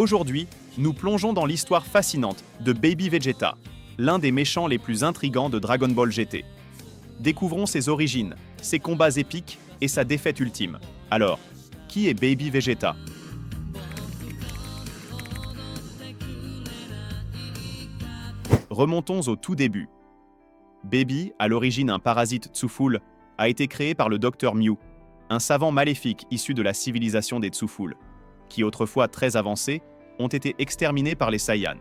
Aujourd'hui, nous plongeons dans l'histoire fascinante de Baby Vegeta, l'un des méchants les plus intrigants de Dragon Ball GT. Découvrons ses origines, ses combats épiques et sa défaite ultime. Alors, qui est Baby Vegeta? Remontons au tout début. Baby, à l'origine un parasite Tsuful, a été créé par le Dr Mew, un savant maléfique issu de la civilisation des Tsuful, qui autrefois très avancés, ont été exterminés par les Saiyans.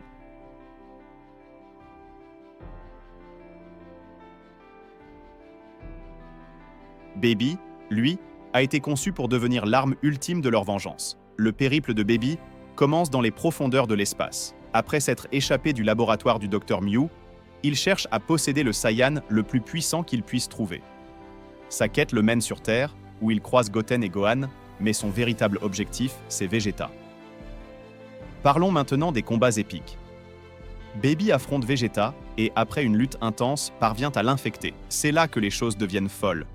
Baby, lui, a été conçu pour devenir l'arme ultime de leur vengeance. Le périple de Baby commence dans les profondeurs de l'espace. Après s'être échappé du laboratoire du Dr Mew, il cherche à posséder le Saiyan le plus puissant qu'il puisse trouver. Sa quête le mène sur Terre, où il croise Goten et Gohan, mais son véritable objectif, c'est Vegeta. Parlons maintenant des combats épiques. Baby affronte Vegeta et, après une lutte intense, parvient à l'infecter. C'est là que les choses deviennent folles.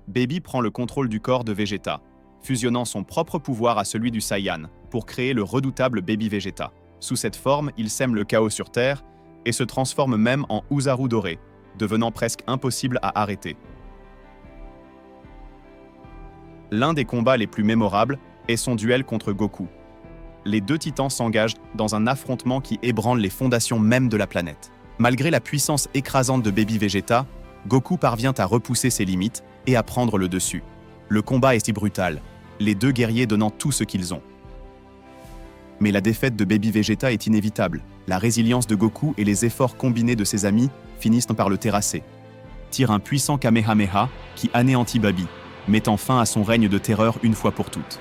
Baby prend le contrôle du corps de Vegeta, fusionnant son propre pouvoir à celui du Saiyan pour créer le redoutable Baby Vegeta. Sous cette forme, il sème le chaos sur Terre et se transforme même en Oozaru doré, devenant presque impossible à arrêter. L'un des combats les plus mémorables est son duel contre Goku. Les deux titans s'engagent dans un affrontement qui ébranle les fondations même de la planète. Malgré la puissance écrasante de Baby Vegeta, Goku parvient à repousser ses limites et à prendre le dessus. Le combat est si brutal, les deux guerriers donnant tout ce qu'ils ont. Mais la défaite de Baby Vegeta est inévitable. La résilience de Goku et les efforts combinés de ses amis finissent par le terrasser. Tire un puissant Kamehameha qui anéantit Baby, mettant fin à son règne de terreur une fois pour toutes.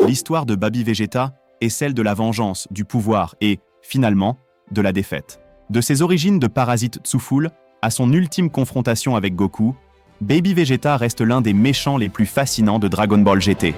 L'histoire de Baby Vegeta est celle de la vengeance, du pouvoir et, finalement, de la défaite. De ses origines de parasite Tsuful à son ultime confrontation avec Goku, Baby Vegeta reste l'un des méchants les plus fascinants de Dragon Ball GT.